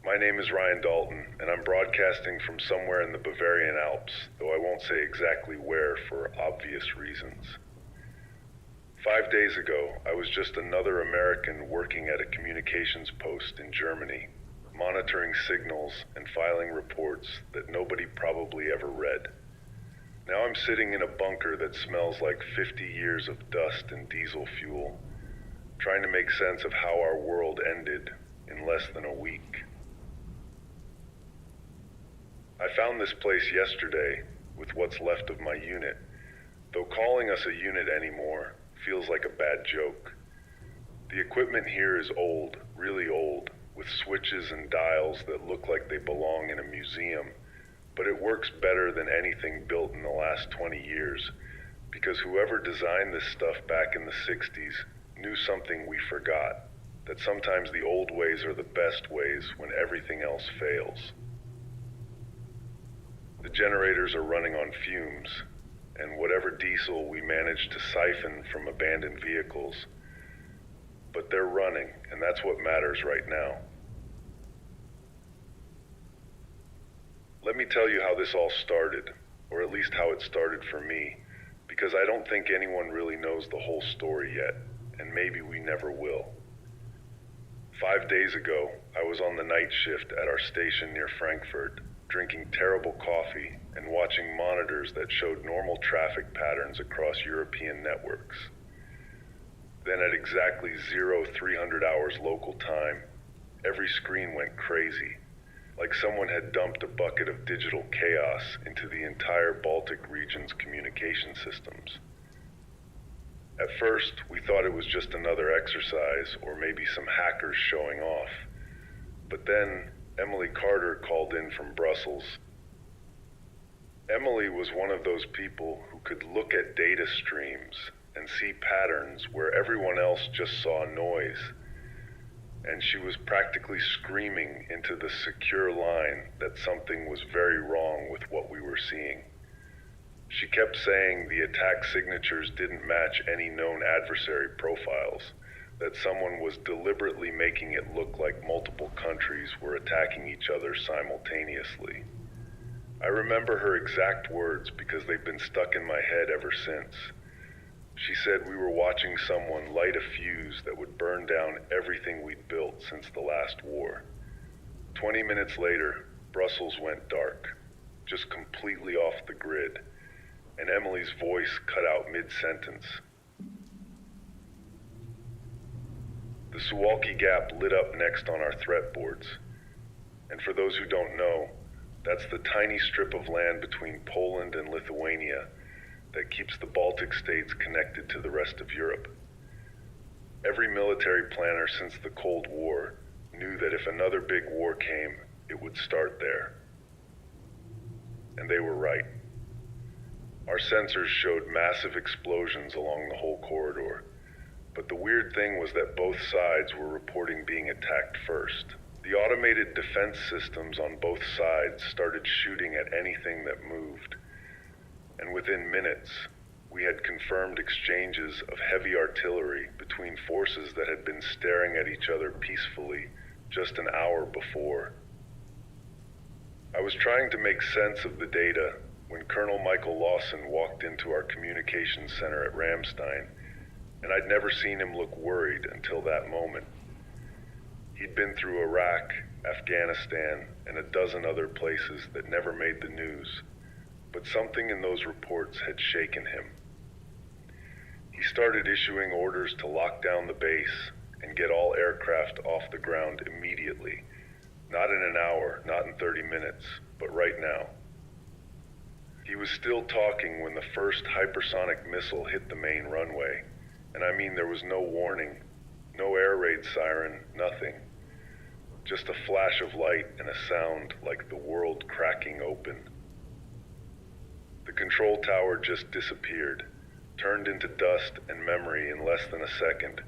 My name is Ryan Dalton, and I'm broadcasting from somewhere in the Bavarian Alps, though I won't say exactly where for obvious reasons. 5 days ago, I was just another American working at a communications post in Germany, monitoring signals and filing reports that nobody probably ever read. Now I'm sitting in a bunker that smells like 50 years of dust and diesel fuel, trying to make sense of how our world ended in less than a week. I found this place yesterday with what's left of my unit, though calling us a unit anymore feels like a bad joke. The equipment here is old, really old, with switches and dials that look like they belong in a museum, but it works better than anything built in the last 20 years, because whoever designed this stuff back in the 60s knew something we forgot, that sometimes the old ways are the best ways when everything else fails. The generators are running on fumes, and whatever diesel we managed to siphon from abandoned vehicles, but they're running, and that's what matters right now. Let me tell you how this all started, or at least how it started for me, because I don't think anyone really knows the whole story yet, and maybe we never will. 5 days ago, I was on the night shift at our station near Frankfurt, drinking terrible coffee and watching monitors that showed normal traffic patterns across European networks. Then at exactly 0300 hours local time, every screen went crazy, like someone had dumped a bucket of digital chaos into the entire Baltic region's communication systems. At first, we thought it was just another exercise or maybe some hackers showing off. But then, Emily Carter called in from Brussels. Emily was one of those people who could look at data streams and see patterns where everyone else just saw noise. And she was practically screaming into the secure line that something was very wrong with what we were seeing. She kept saying the attack signatures didn't match any known adversary profiles, that someone was deliberately making it look like multiple countries were attacking each other simultaneously. I remember her exact words because they've been stuck in my head ever since. She said we were watching someone light a fuse that would burn down everything we'd built since the last war. 20 minutes later, Brussels went dark, just completely off the grid, and Emily's voice cut out mid-sentence. The Suwalki Gap lit up next on our threat boards. And for those who don't know, that's the tiny strip of land between Poland and Lithuania that keeps the Baltic states connected to the rest of Europe. Every military planner since the Cold War knew that if another big war came, it would start there. And they were right. Our sensors showed massive explosions along the whole corridor. But the weird thing was that both sides were reporting being attacked first. The automated defense systems on both sides started shooting at anything that moved. And within minutes, we had confirmed exchanges of heavy artillery between forces that had been staring at each other peacefully just an hour before. I was trying to make sense of the data when Colonel Michael Lawson walked into our communications center at Ramstein, and I'd never seen him look worried until that moment. He'd been through Iraq, Afghanistan, and a dozen other places that never made the news, but something in those reports had shaken him. He started issuing orders to lock down the base and get all aircraft off the ground immediately, not in an hour, not in 30 minutes, but right now. He was still talking when the first hypersonic missile hit the main runway. And I mean, there was no warning, no air raid siren, nothing. Just a flash of light and a sound like the world cracking open. The control tower just disappeared, turned into dust and memory in less than a second,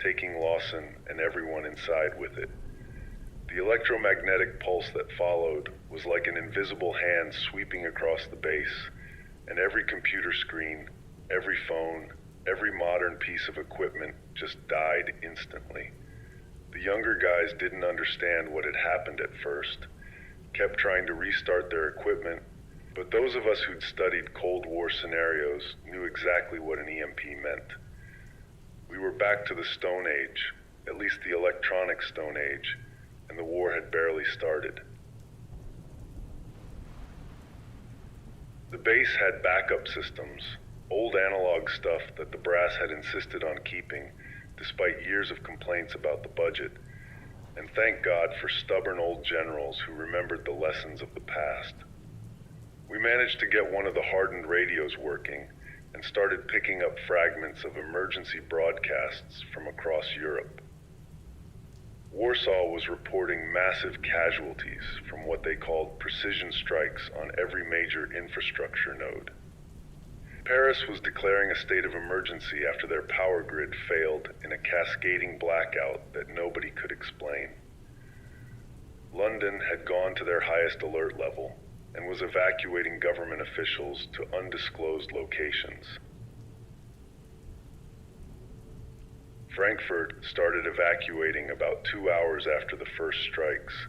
taking Lawson and everyone inside with it. The electromagnetic pulse that followed was like an invisible hand sweeping across the base, and every computer screen, every phone, every modern piece of equipment just died instantly. The younger guys didn't understand what had happened at first, kept trying to restart their equipment, but those of us who'd studied Cold War scenarios knew exactly what an EMP meant. We were back to the Stone Age, at least the electronic Stone Age, and the war had barely started. The base had backup systems, old analog stuff that the brass had insisted on keeping, despite years of complaints about the budget, and thank God for stubborn old generals who remembered the lessons of the past. We managed to get one of the hardened radios working and started picking up fragments of emergency broadcasts from across Europe. Warsaw was reporting massive casualties from what they called precision strikes on every major infrastructure node. Paris was declaring a state of emergency after their power grid failed in a cascading blackout that nobody could explain. London had gone to their highest alert level and was evacuating government officials to undisclosed locations. Frankfurt started evacuating about 2 hours after the first strikes,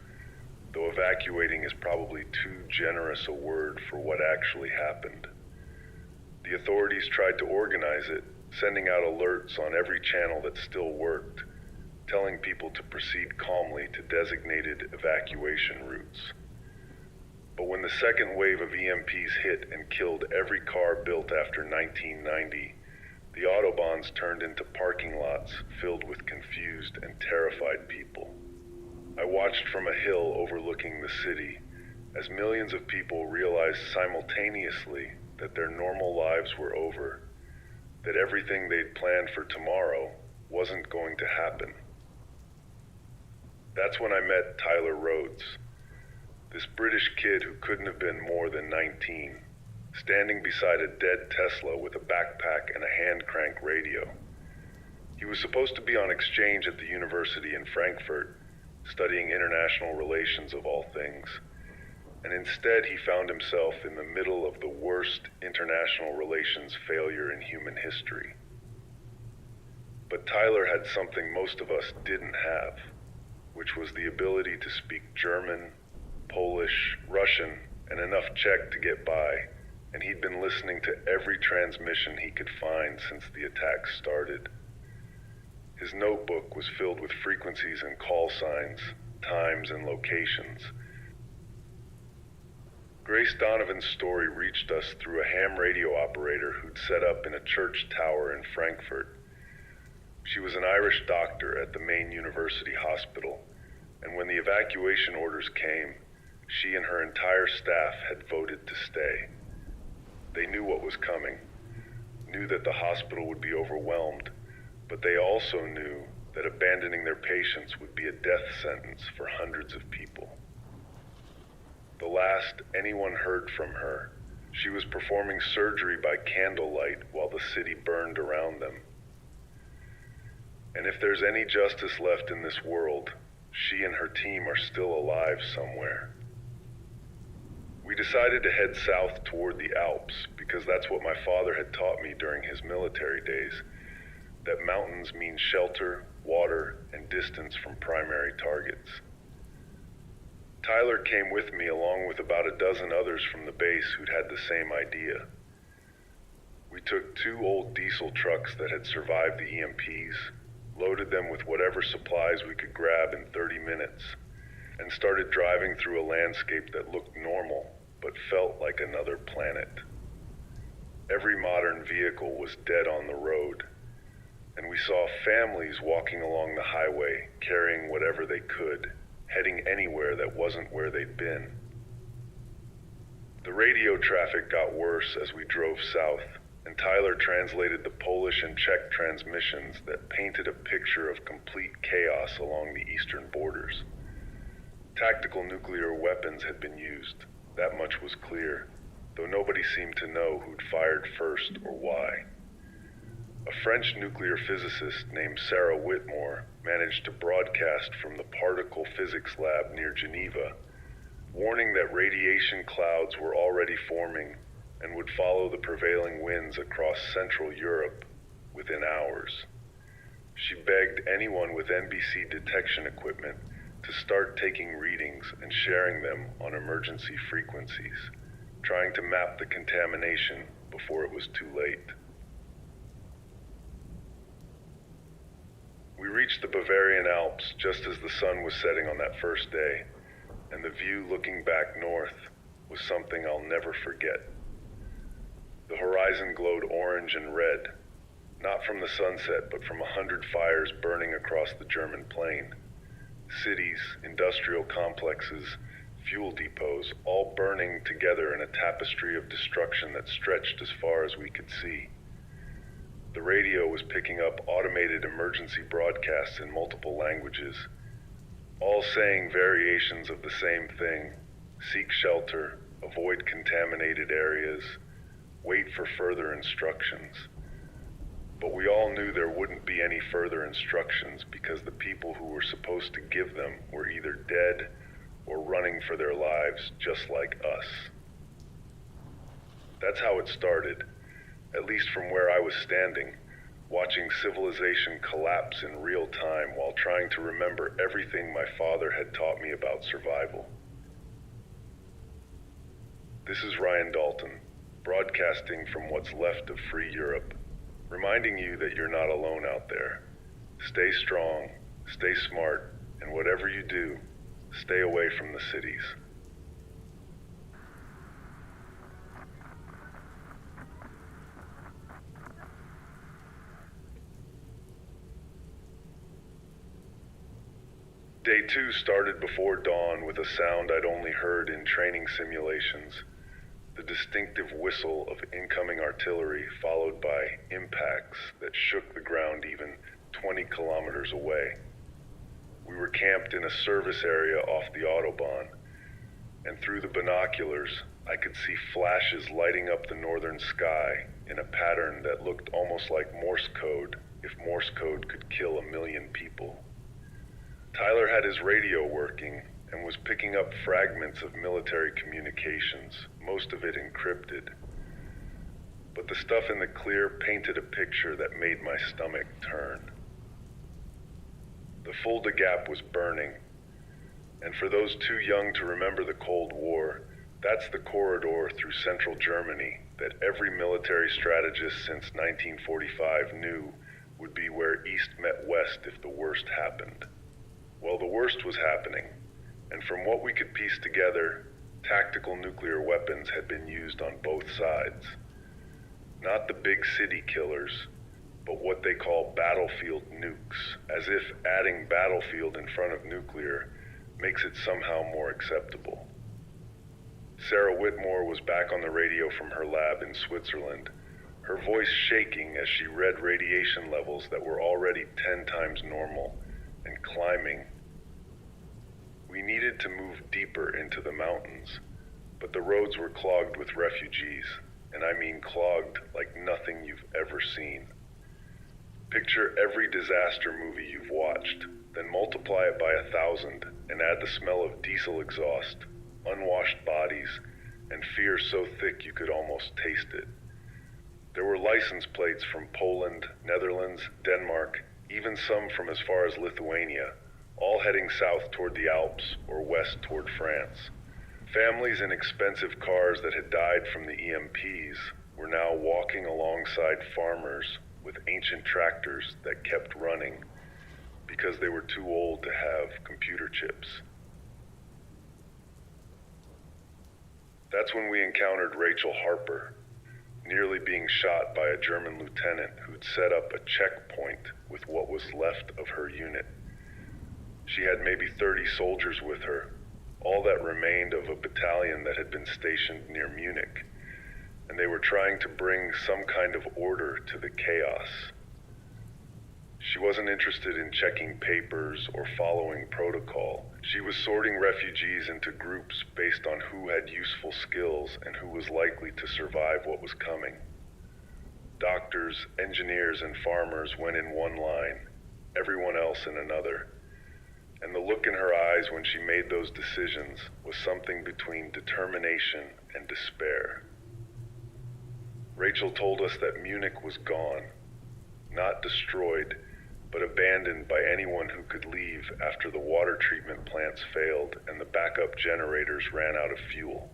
though evacuating is probably too generous a word for what actually happened. The authorities tried to organize it, sending out alerts on every channel that still worked, telling people to proceed calmly to designated evacuation routes. But when the second wave of EMPs hit and killed every car built after 1990, the autobahns turned into parking lots filled with confused and terrified people. I watched from a hill overlooking the city as millions of people realized simultaneously that their normal lives were over, that everything they'd planned for tomorrow wasn't going to happen. That's when I met Tyler Rhodes, this British kid who couldn't have been more than 19, standing beside a dead Tesla with a backpack and a hand crank radio. He was supposed to be on exchange at the university in Frankfurt, studying international relations of all things, and instead he found himself in the middle of the worst international relations failure in human history. But Tyler had something most of us didn't have, which was the ability to speak German, Polish, Russian, and enough Czech to get by, and he'd been listening to every transmission he could find since the attack started. His notebook was filled with frequencies and call signs, times, and locations. Grace Donovan's story reached us through a ham radio operator who'd set up in a church tower in Frankfurt. She was an Irish doctor at the main university hospital, and when the evacuation orders came, she and her entire staff had voted to stay. They knew what was coming, knew that the hospital would be overwhelmed, but they also knew that abandoning their patients would be a death sentence for hundreds of people. The last anyone heard from her, she was performing surgery by candlelight while the city burned around them. And if there's any justice left in this world, she and her team are still alive somewhere. We decided to head south toward the Alps because that's what my father had taught me during his military days, that mountains mean shelter, water, and distance from primary targets. Tyler came with me along with about a dozen others from the base who'd had the same idea. We took 2 old diesel trucks that had survived the EMPs, loaded them with whatever supplies we could grab in 30 minutes, and started driving through a landscape that looked normal but felt like another planet. Every modern vehicle was dead on the road, and we saw families walking along the highway carrying whatever they could, heading anywhere that wasn't where they'd been. The radio traffic got worse as we drove south, and Tyler translated the Polish and Czech transmissions that painted a picture of complete chaos along the eastern borders. Tactical nuclear weapons had been used, that much was clear, though nobody seemed to know who'd fired first or why. A French nuclear physicist named Sarah Whitmore managed to broadcast from the particle physics lab near Geneva, warning that radiation clouds were already forming and would follow the prevailing winds across Central Europe within hours. She begged anyone with NBC detection equipment to start taking readings and sharing them on emergency frequencies, trying to map the contamination before it was too late. We reached the Bavarian Alps just as the sun was setting on that first day, and the view looking back north was something I'll never forget. The horizon glowed orange and red, not from the sunset, but from 100 fires burning across the German plain. Cities, industrial complexes, fuel depots, all burning together in a tapestry of destruction that stretched as far as we could see. The radio was picking up automated emergency broadcasts in multiple languages, all saying variations of the same thing: seek shelter, avoid contaminated areas, wait for further instructions. But we all knew there wouldn't be any further instructions because the people who were supposed to give them were either dead or running for their lives just like us. That's how it started, at least from where I was standing, watching civilization collapse in real time while trying to remember everything my father had taught me about survival. This is Ryan Dalton, broadcasting from what's left of free Europe, reminding you that you're not alone out there. Stay strong, stay smart, and whatever you do, stay away from the cities. Day 2 started before dawn with a sound I'd only heard in training simulations, the distinctive whistle of incoming artillery followed by impacts that shook the ground even 20 kilometers away. We were camped in a service area off the Autobahn, and through the binoculars I could see flashes lighting up the northern sky in a pattern that looked almost like Morse code if Morse code could kill 1 million people. Tyler had his radio working and was picking up fragments of military communications, most of it encrypted. But the stuff in the clear painted a picture that made my stomach turn. The Fulda Gap was burning, and for those too young to remember the Cold War, that's the corridor through central Germany that every military strategist since 1945 knew would be where East met West if the worst happened. Well, the worst was happening, and from what we could piece together, tactical nuclear weapons had been used on both sides. Not the big city killers, but what they call battlefield nukes, as if adding battlefield in front of nuclear makes it somehow more acceptable. Sarah Whitmore was back on the radio from her lab in Switzerland, her voice shaking as she read radiation levels that were already 10 times normal and climbing. We needed to move deeper into the mountains, but the roads were clogged with refugees, and I mean clogged like nothing you've ever seen. Picture every disaster movie you've watched, then multiply it by 1,000 and add the smell of diesel exhaust, unwashed bodies, and fear so thick you could almost taste it. There were license plates from Poland, Netherlands, Denmark, even some from as far as Lithuania, all heading south toward the Alps or west toward France. Families in expensive cars that had died from the EMPs were now walking alongside farmers with ancient tractors that kept running because they were too old to have computer chips. That's when we encountered Rachel Harper, nearly being shot by a German lieutenant who'd set up a checkpoint with what was left of her unit. She had maybe 30 soldiers with her, all that remained of a battalion that had been stationed near Munich, and they were trying to bring some kind of order to the chaos. She wasn't interested in checking papers or following protocol. She was sorting refugees into groups based on who had useful skills and who was likely to survive what was coming. Doctors, engineers, and farmers went in one line, everyone else in another. And the look in her eyes when she made those decisions was something between determination and despair. Rachel told us that Munich was gone, not destroyed, but abandoned by anyone who could leave after the water treatment plants failed and the backup generators ran out of fuel.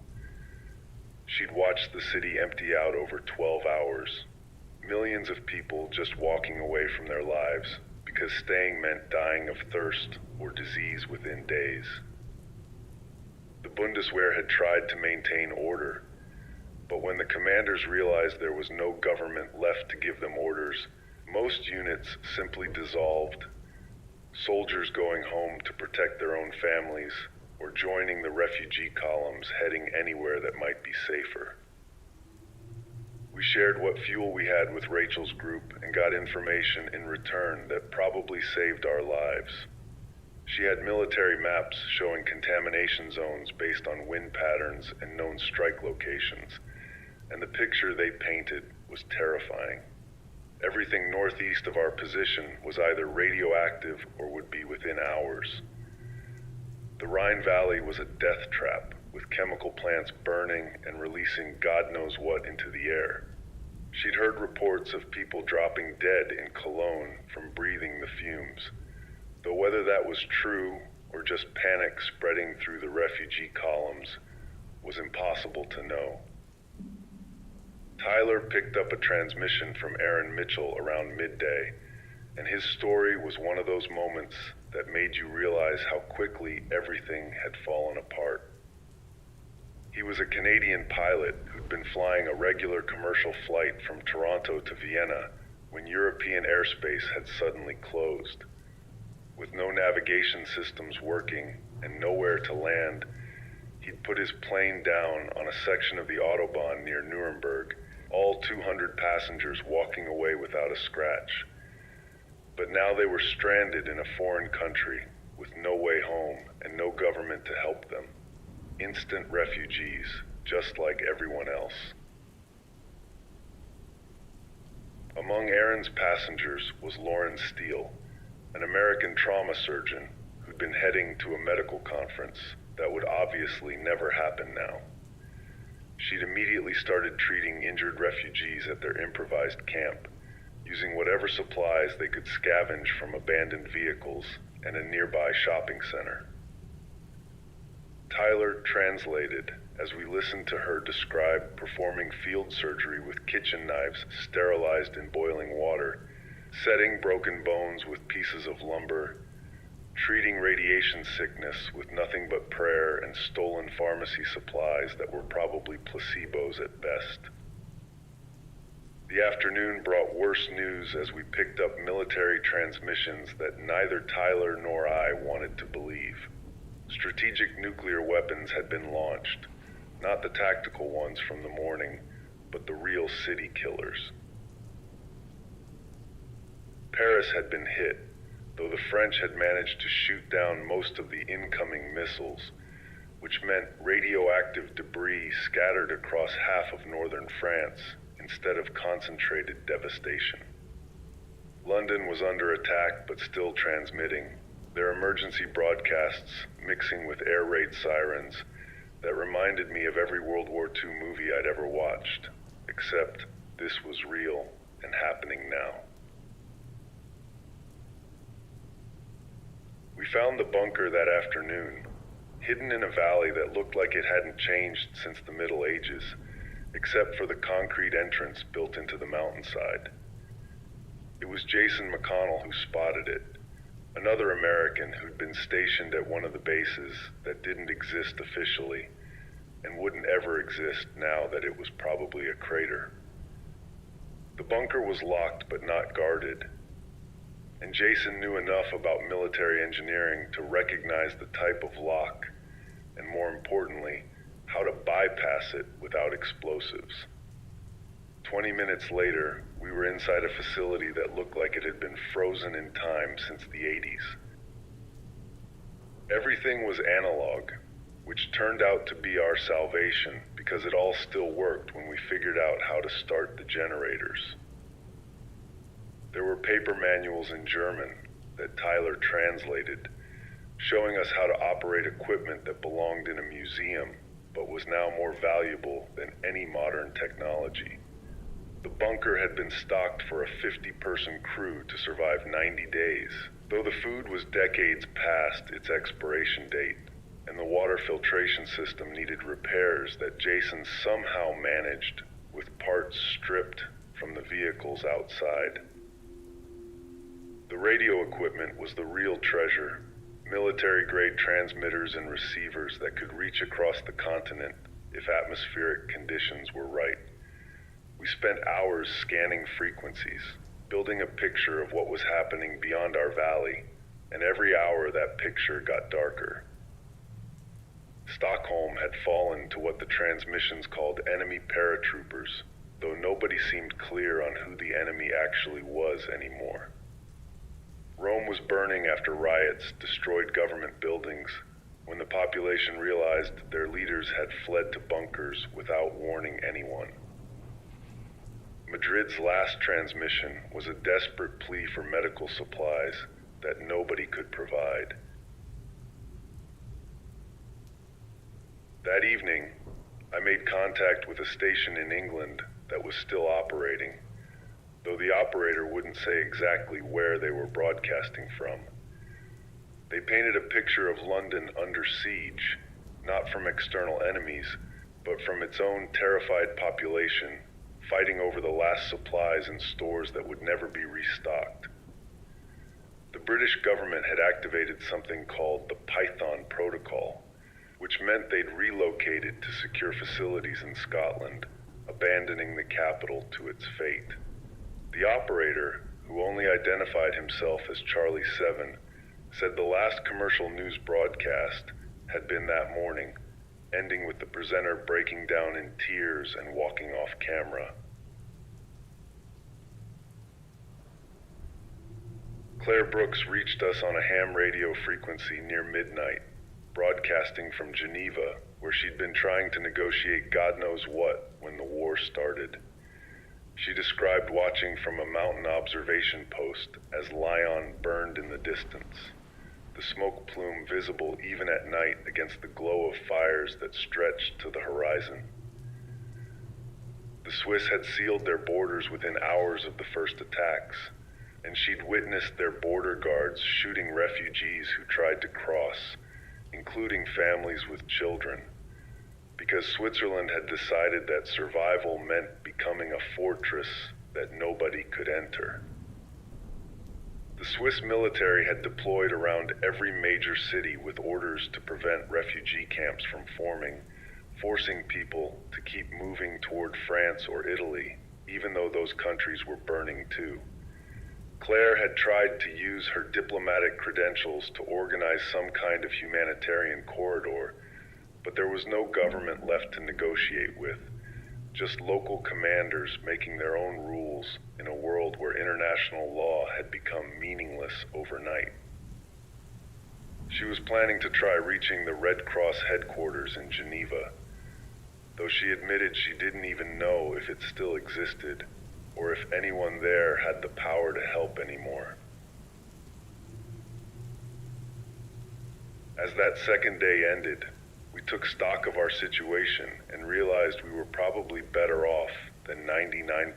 She'd watched the city empty out over 12 hours. Millions of people just walking away from their lives because staying meant dying of thirst or disease within days. The Bundeswehr had tried to maintain order, but when the commanders realized there was no government left to give them orders, most units simply dissolved, soldiers going home to protect their own families or joining the refugee columns heading anywhere that might be safer. We shared what fuel we had with Rachel's group and got information in return that probably saved our lives. She had military maps showing contamination zones based on wind patterns and known strike locations, and the picture they painted was terrifying. Everything northeast of our position was either radioactive or would be within hours. The Rhine Valley was a death trap, with chemical plants burning and releasing God knows what into the air. She'd heard reports of people dropping dead in Cologne from breathing the fumes, though whether that was true or just panic spreading through the refugee columns was impossible to know. Tyler picked up a transmission from Aaron Mitchell around midday, and his story was one of those moments that made you realize how quickly everything had fallen apart. He was a Canadian pilot who'd been flying a regular commercial flight from Toronto to Vienna when European airspace had suddenly closed. With no navigation systems working and nowhere to land, he'd put his plane down on a section of the Autobahn near Nuremberg, all 200 passengers walking away without a scratch. But now they were stranded in a foreign country with no way home and no government to help them. Instant refugees, just like everyone else. Among Aaron's passengers was Lauren Steele, an American trauma surgeon who'd been heading to a medical conference that would obviously never happen now. She'd immediately started treating injured refugees at their improvised camp, using whatever supplies they could scavenge from abandoned vehicles and a nearby shopping center. Tyler translated as we listened to her describe performing field surgery with kitchen knives sterilized in boiling water, setting broken bones with pieces of lumber, treating radiation sickness with nothing but prayer and stolen pharmacy supplies that were probably placebos at best. The afternoon brought worse news as we picked up military transmissions that neither Tyler nor I wanted to believe. Strategic nuclear weapons had been launched, not the tactical ones from the morning, but the real city killers. Paris had been hit, though the French had managed to shoot down most of the incoming missiles, which meant radioactive debris scattered across half of northern France instead of concentrated devastation. London was under attack but still transmitting, their emergency broadcasts mixing with air raid sirens that reminded me of every World War II movie I'd ever watched, except this was real and happening now. We found the bunker that afternoon, hidden in a valley that looked like it hadn't changed since the Middle Ages, except for the concrete entrance built into the mountainside. It was Jason McConnell who spotted it, another American who'd been stationed at one of the bases that didn't exist officially and wouldn't ever exist now that it was probably a crater. The bunker was locked but not guarded, and Jason knew enough about military engineering to recognize the type of lock, and more importantly, how to bypass it without explosives. 20 minutes later, we were inside a facility that looked like it had been frozen in time since the 80s. Everything was analog, which turned out to be our salvation because it all still worked when we figured out how to start the generators. There were paper manuals in German that Tyler translated, showing us how to operate equipment that belonged in a museum but was now more valuable than any modern technology. The bunker had been stocked for a 50-person crew to survive 90 days, though the food was decades past its expiration date, and the water filtration system needed repairs that Jason somehow managed with parts stripped from the vehicles outside. The radio equipment was the real treasure, military-grade transmitters and receivers that could reach across the continent if atmospheric conditions were right. We spent hours scanning frequencies, building a picture of what was happening beyond our valley, and every hour that picture got darker. Stockholm had fallen to what the transmissions called enemy paratroopers, though nobody seemed clear on who the enemy actually was anymore. Rome was burning after riots destroyed government buildings when the population realized their leaders had fled to bunkers without warning anyone. Madrid's last transmission was a desperate plea for medical supplies that nobody could provide. That evening, I made contact with a station in England that was still operating, though the operator wouldn't say exactly where they were broadcasting from. They painted a picture of London under siege, not from external enemies, but from its own terrified population, fighting over the last supplies in stores that would never be restocked. The British government had activated something called the Python Protocol, which meant they'd relocated to secure facilities in Scotland, abandoning the capital to its fate. The operator, who only identified himself as Charlie 7, said the last commercial news broadcast had been that morning, ending with the presenter breaking down in tears and walking off camera. Claire Brooks reached us on a ham radio frequency near midnight, broadcasting from Geneva, where she'd been trying to negotiate God knows what when the war started. She described watching from a mountain observation post as Lyon burned in the distance, the smoke plume visible even at night against the glow of fires that stretched to the horizon. The Swiss had sealed their borders within hours of the first attacks, and she'd witnessed their border guards shooting refugees who tried to cross, including families with children, because Switzerland had decided that survival meant becoming a fortress that nobody could enter. The Swiss military had deployed around every major city with orders to prevent refugee camps from forming, forcing people to keep moving toward France or Italy, even though those countries were burning too. Claire had tried to use her diplomatic credentials to organize some kind of humanitarian corridor, but there was no government left to negotiate with, just local commanders making their own rules in a world where international law had become meaningless overnight. She was planning to try reaching the Red Cross headquarters in Geneva, though she admitted she didn't even know if it still existed or if anyone there had the power to help anymore. As that second day ended, we took stock of our situation and realized we were probably better off than 99%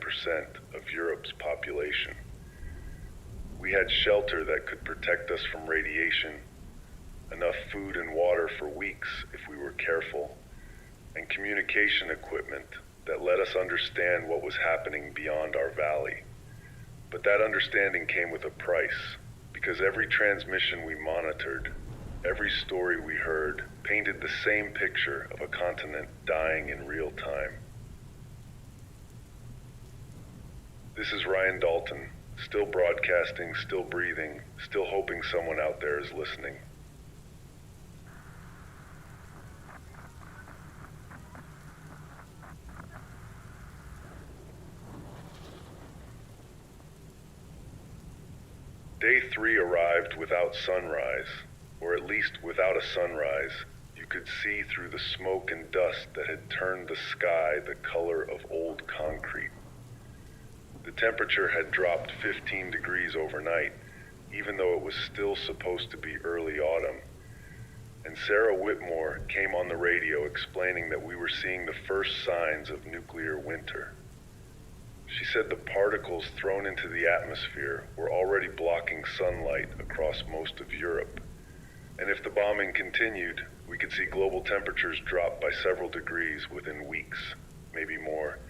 of Europe's population. We had shelter that could protect us from radiation, enough food and water for weeks if we were careful, and communication equipment that let us understand what was happening beyond our valley. But that understanding came with a price, because every transmission we monitored, every story we heard, painted the same picture of a continent dying in real time. This is Ryan Dalton, still broadcasting, still breathing, still hoping someone out there is listening. Day 3 arrived without sunrise, or at least without a sunrise. You could see through the smoke and dust that had turned the sky the color of old concrete. The temperature had dropped 15 degrees overnight, even though it was still supposed to be early autumn. And Sarah Whitmore came on the radio explaining that we were seeing the first signs of nuclear winter. She said the particles thrown into the atmosphere were already blocking sunlight across most of Europe. And if the bombing continued, we could see global temperatures drop by several degrees within weeks, maybe more,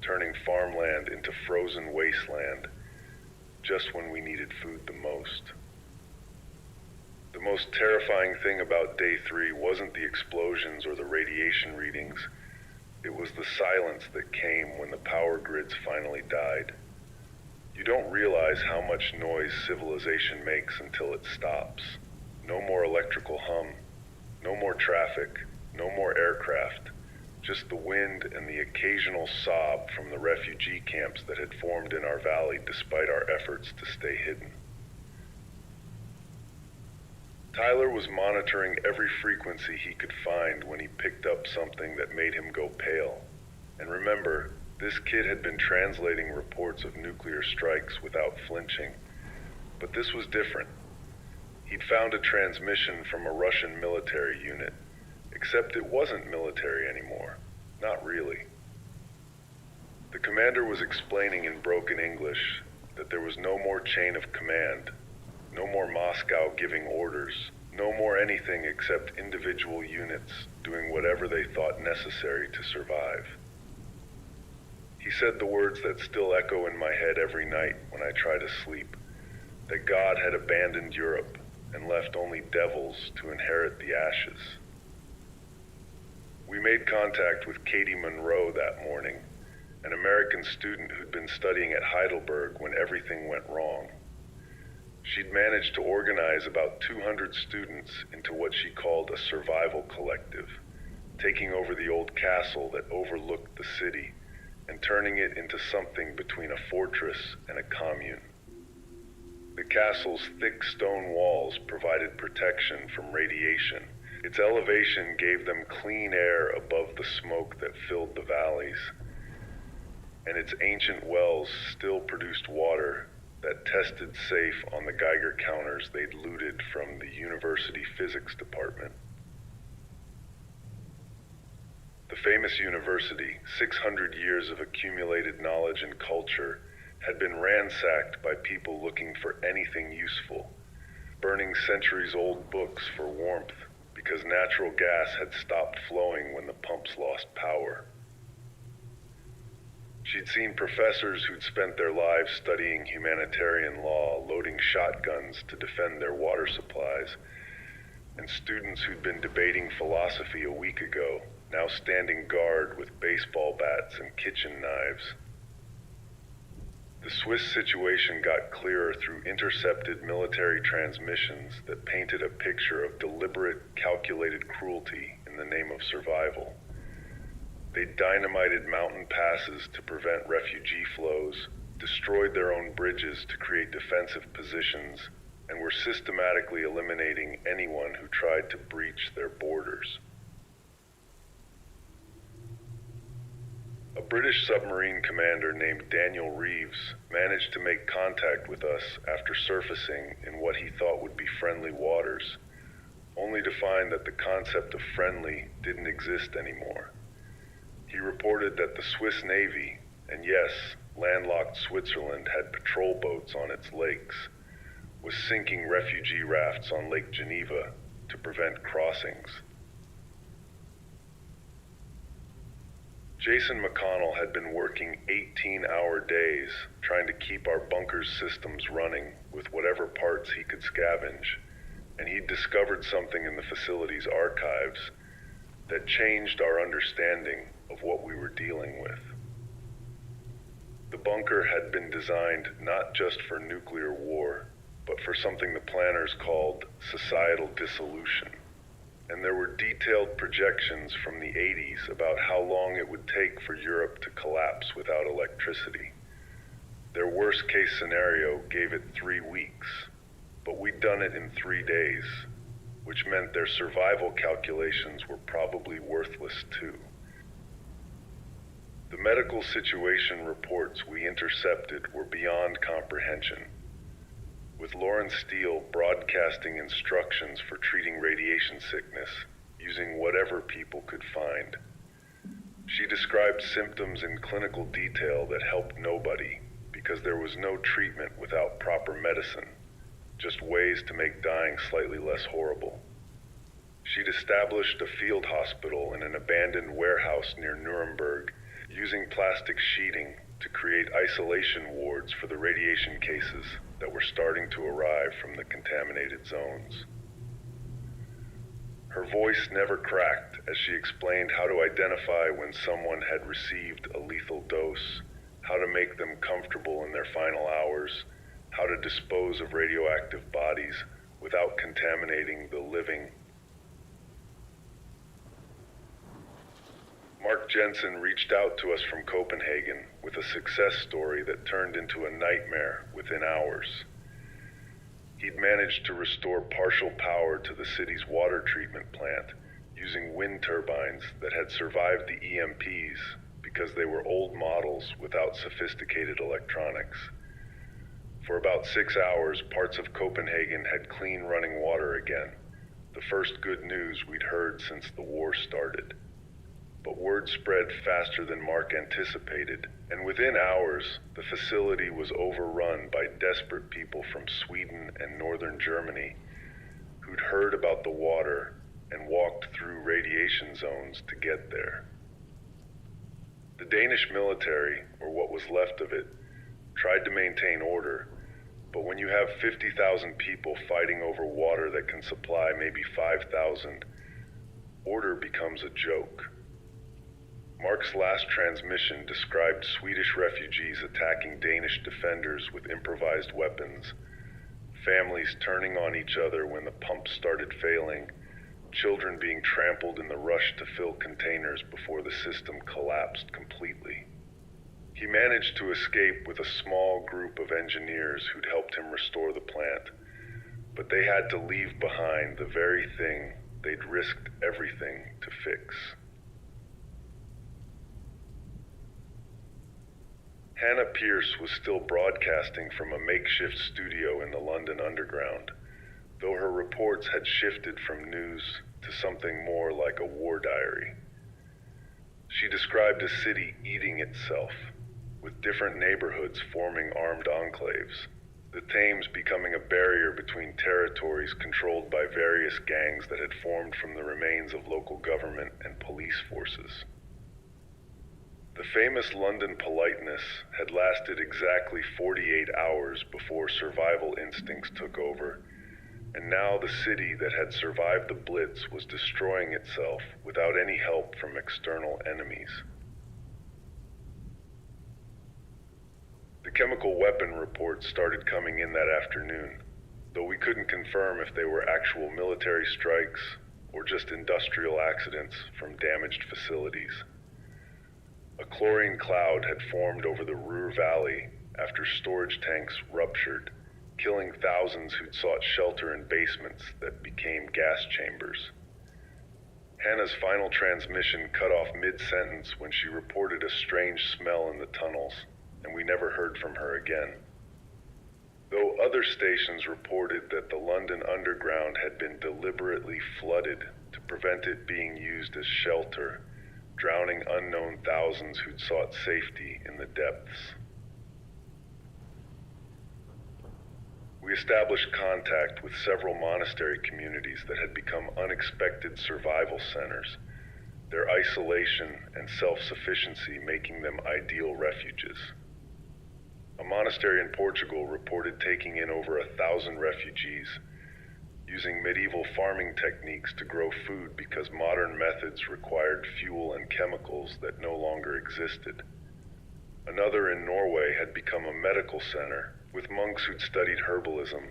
turning farmland into frozen wasteland, just when we needed food the most. The most terrifying thing about Day 3 wasn't the explosions or the radiation readings. It was the silence that came when the power grids finally died. You don't realize how much noise civilization makes until it stops. No more electrical hum, no more traffic, no more aircraft, just the wind and the occasional sob from the refugee camps that had formed in our valley despite our efforts to stay hidden. Tyler was monitoring every frequency he could find when he picked up something that made him go pale. And remember, this kid had been translating reports of nuclear strikes without flinching. But this was different. He'd found a transmission from a Russian military unit, except it wasn't military anymore. Not really. The commander was explaining in broken English that there was no more chain of command, no more Moscow giving orders, no more anything except individual units doing whatever they thought necessary to survive. He said the words that still echo in my head every night when I try to sleep, that God had abandoned Europe and left only devils to inherit the ashes. We made contact with Katie Monroe that morning, an American student who'd been studying at Heidelberg when everything went wrong. She'd managed to organize about 200 students into what she called a survival collective, taking over the old castle that overlooked the city and turning it into something between a fortress and a commune. The castle's thick stone walls provided protection from radiation. Its elevation gave them clean air above the smoke that filled the valleys, and its ancient wells still produced water that tested safe on the Geiger counters they'd looted from the university physics department. The famous university, 600 years of accumulated knowledge and culture, had been ransacked by people looking for anything useful, burning centuries-old books for warmth because natural gas had stopped flowing when the pumps lost power. She'd seen professors who'd spent their lives studying humanitarian law, loading shotguns to defend their water supplies, and students who'd been debating philosophy a week ago, now standing guard with baseball bats and kitchen knives. The Swiss situation got clearer through intercepted military transmissions that painted a picture of deliberate, calculated cruelty in the name of survival. They dynamited mountain passes to prevent refugee flows, destroyed their own bridges to create defensive positions, and were systematically eliminating anyone who tried to breach their borders. A British submarine commander named Daniel Reeves managed to make contact with us after surfacing in what he thought would be friendly waters, only to find that the concept of friendly didn't exist anymore. He reported that the Swiss Navy, and yes, landlocked Switzerland had patrol boats on its lakes, was sinking refugee rafts on Lake Geneva to prevent crossings. Jason McConnell had been working 18-hour days trying to keep our bunker's systems running with whatever parts he could scavenge, and he'd discovered something in the facility's archives that changed our understanding of what we were dealing with. The bunker had been designed not just for nuclear war, but for something the planners called societal dissolution. And there were detailed projections from the 80s about how long it would take for Europe to collapse without electricity. Their worst-case scenario gave it 3 weeks, but we'd done it in 3 days, which meant their survival calculations were probably worthless too. The medical situation reports we intercepted were beyond comprehension, with Lauren Steele broadcasting instructions for treating radiation sickness using whatever people could find. She described symptoms in clinical detail that helped nobody because there was no treatment without proper medicine, just ways to make dying slightly less horrible. She'd established a field hospital in an abandoned warehouse near Nuremberg, using plastic sheeting to create isolation wards for the radiation cases that were starting to arrive from the contaminated zones. Her voice never cracked as she explained how to identify when someone had received a lethal dose, how to make them comfortable in their final hours, how to dispose of radioactive bodies without contaminating the living. Mark Jensen reached out to us from Copenhagen with a success story that turned into a nightmare within hours. He'd managed to restore partial power to the city's water treatment plant using wind turbines that had survived the EMPs because they were old models without sophisticated electronics. For about 6 hours, parts of Copenhagen had clean running water again, the first good news we'd heard since the war started. But word spread faster than Mark anticipated, and within hours, the facility was overrun by desperate people from Sweden and northern Germany who'd heard about the water and walked through radiation zones to get there. The Danish military, or what was left of it, tried to maintain order, but when you have 50,000 people fighting over water that can supply maybe 5,000, order becomes a joke. Mark's last transmission described Swedish refugees attacking Danish defenders with improvised weapons, families turning on each other when the pumps started failing, children being trampled in the rush to fill containers before the system collapsed completely. He managed to escape with a small group of engineers who'd helped him restore the plant, but they had to leave behind the very thing they'd risked everything to fix. Hannah Pierce was still broadcasting from a makeshift studio in the London Underground, though her reports had shifted from news to something more like a war diary. She described a city eating itself, with different neighborhoods forming armed enclaves, the Thames becoming a barrier between territories controlled by various gangs that had formed from the remains of local government and police forces. The famous London politeness had lasted exactly 48 hours before survival instincts took over, and now the city that had survived the Blitz was destroying itself without any help from external enemies. The chemical weapon reports started coming in that afternoon, though we couldn't confirm if they were actual military strikes or just industrial accidents from damaged facilities. A chlorine cloud had formed over the Ruhr Valley after storage tanks ruptured, killing thousands who'd sought shelter in basements that became gas chambers. Hannah's final transmission cut off mid-sentence when she reported a strange smell in the tunnels, and we never heard from her again. Though other stations reported that the London Underground had been deliberately flooded to prevent it being used as shelter, drowning unknown thousands who'd sought safety in the depths. We established contact with several monastery communities that had become unexpected survival centers, their isolation and self-sufficiency making them ideal refuges. A monastery in Portugal reported taking in over 1,000 refugees, using medieval farming techniques to grow food because modern methods required fuel and chemicals that no longer existed. Another in Norway had become a medical center, with monks who'd studied herbalism,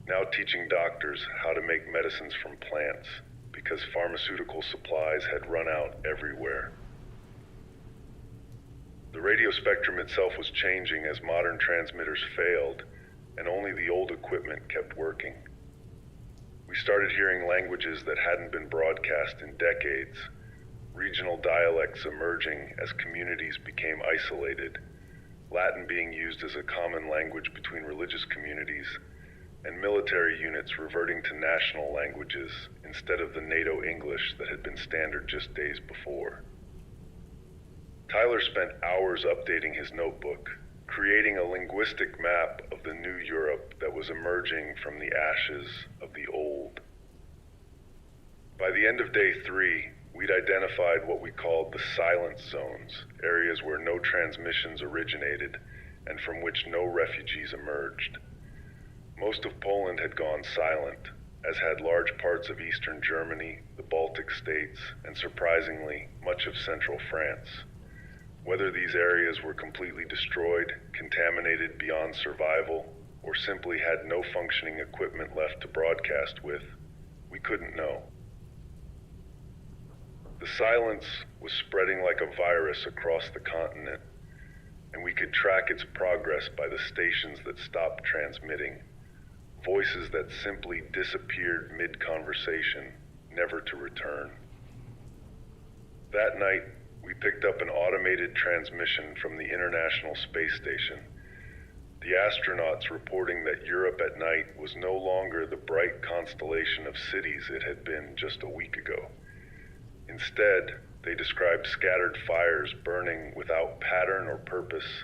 now teaching doctors how to make medicines from plants, because pharmaceutical supplies had run out everywhere. The radio spectrum itself was changing as modern transmitters failed, and only the old equipment kept working. We started hearing languages that hadn't been broadcast in decades, regional dialects emerging as communities became isolated, Latin being used as a common language between religious communities, and military units reverting to national languages instead of the NATO English that had been standard just days before. Tyler spent hours updating his notebook, creating a linguistic map of the new Europe that was emerging from the ashes of the old. By the end of day 3, we'd identified what we called the silent zones, areas where no transmissions originated and from which no refugees emerged. Most of Poland had gone silent, as had large parts of eastern Germany, the Baltic states, and surprisingly, much of central France. Whether these areas were completely destroyed, contaminated beyond survival, or simply had no functioning equipment left to broadcast with, we couldn't know. The silence was spreading like a virus across the continent, and we could track its progress by the stations that stopped transmitting, voices that simply disappeared mid-conversation, never to return. That night, we picked up an automated transmission from the International Space Station. The astronauts reporting that Europe at night was no longer the bright constellation of cities it had been just a week ago. Instead, they described scattered fires burning without pattern or purpose,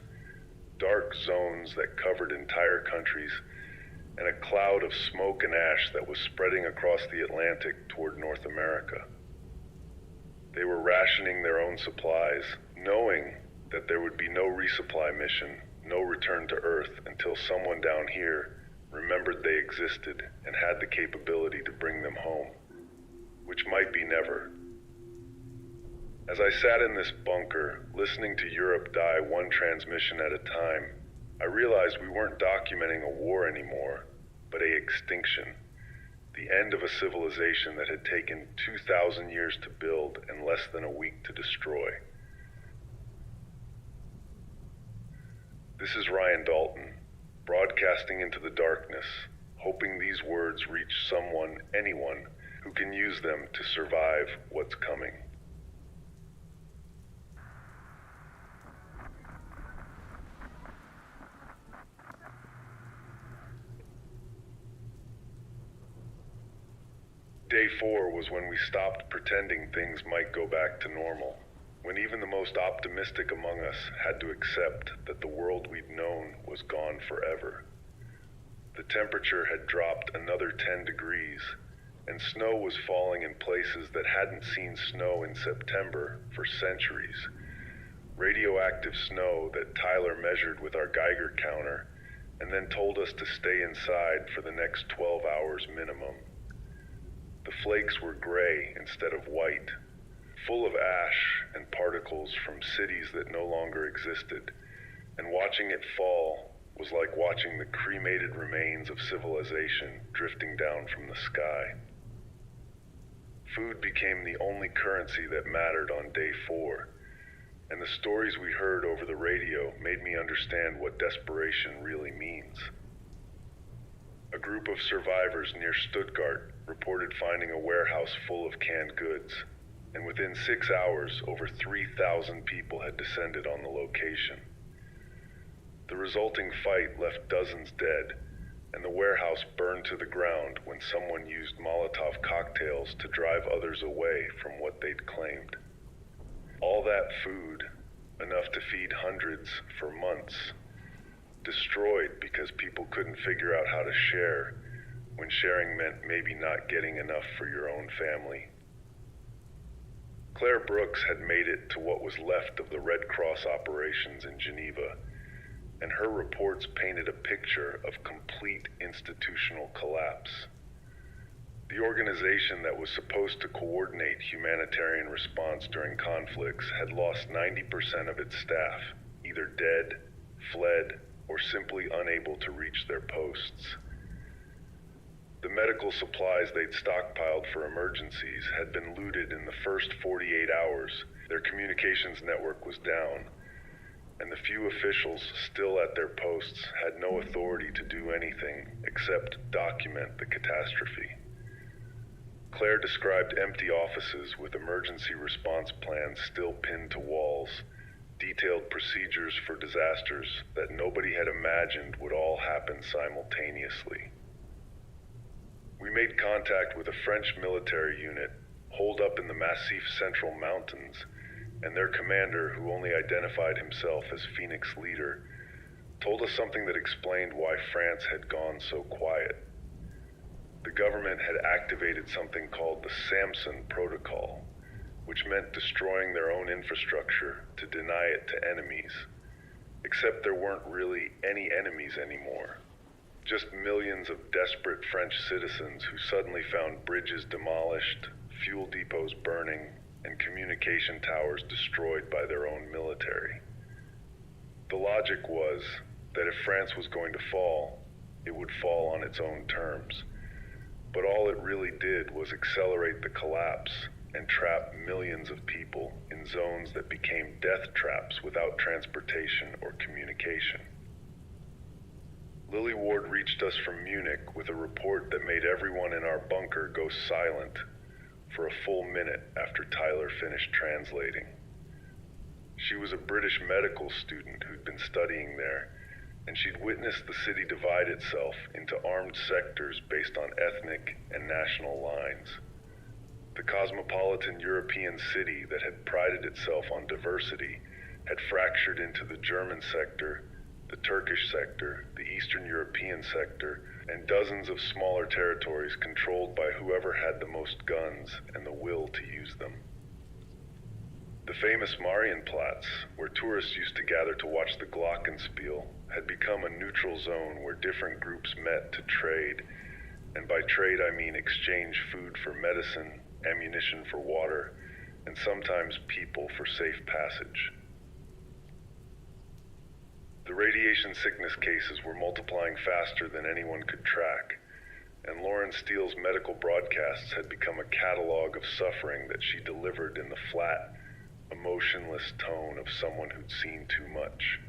dark zones that covered entire countries, and a cloud of smoke and ash that was spreading across the Atlantic toward North America. They were rationing their own supplies, knowing that there would be no resupply mission, no return to Earth until someone down here remembered they existed and had the capability to bring them home, which might be never. As I sat in this bunker, listening to Europe die one transmission at a time, I realized we weren't documenting a war anymore, but a extinction, the end of a civilization that had taken 2,000 years to build and less than a week to destroy. This is Ryan Dalton, broadcasting into the darkness, hoping these words reach someone, anyone, who can use them to survive what's coming. Day 4 was when we stopped pretending things might go back to normal, when even the most optimistic among us had to accept that the world we'd known was gone forever. The temperature had dropped another 10 degrees, and snow was falling in places that hadn't seen snow in September for centuries. Radioactive snow that Tyler measured with our Geiger counter, and then told us to stay inside for the next 12 hours minimum. The flakes were gray instead of white, full of ash and particles from cities that no longer existed, and watching it fall was like watching the cremated remains of civilization drifting down from the sky. Food became the only currency that mattered on day 4, and the stories we heard over the radio made me understand what desperation really means. A group of survivors near Stuttgart reported finding a warehouse full of canned goods, and within 6 hours, over 3,000 people had descended on the location. The resulting fight left dozens dead, and the warehouse burned to the ground when someone used Molotov cocktails to drive others away from what they'd claimed. All that food, enough to feed hundreds for months, destroyed because people couldn't figure out how to share, when sharing meant maybe not getting enough for your own family. Claire Brooks had made it to what was left of the Red Cross operations in Geneva, and her reports painted a picture of complete institutional collapse. The organization that was supposed to coordinate humanitarian response during conflicts had lost 90% of its staff, either dead, fled, or simply unable to reach their posts. The medical supplies they'd stockpiled for emergencies had been looted in the first 48 hours. Their communications network was down, and the few officials still at their posts had no authority to do anything except document the catastrophe. Claire described empty offices with emergency response plans still pinned to walls, detailed procedures for disasters that nobody had imagined would all happen simultaneously. We made contact with a French military unit holed up in the Massif Central Mountains, and their commander, who only identified himself as Phoenix Leader, told us something that explained why France had gone so quiet. The government had activated something called the Samson Protocol, which meant destroying their own infrastructure to deny it to enemies. Except there weren't really any enemies anymore. Just millions of desperate French citizens who suddenly found bridges demolished, fuel depots burning, and communication towers destroyed by their own military. The logic was that if France was going to fall, it would fall on its own terms. But all it really did was accelerate the collapse and trap millions of people in zones that became death traps without transportation or communication. Lily Ward reached us from Munich with a report that made everyone in our bunker go silent for a full minute after Tyler finished translating. She was a British medical student who'd been studying there, and she'd witnessed the city divide itself into armed sectors based on ethnic and national lines. The cosmopolitan European city that had prided itself on diversity had fractured into the German sector, the Turkish sector, the Eastern European sector, and dozens of smaller territories controlled by whoever had the most guns and the will to use them. The famous Marienplatz, where tourists used to gather to watch the Glockenspiel, had become a neutral zone where different groups met to trade, and by trade I mean exchange food for medicine, ammunition for water, and sometimes people for safe passage. The radiation sickness cases were multiplying faster than anyone could track, and Lauren Steele's medical broadcasts had become a catalog of suffering that she delivered in the flat, emotionless tone of someone who'd seen too much.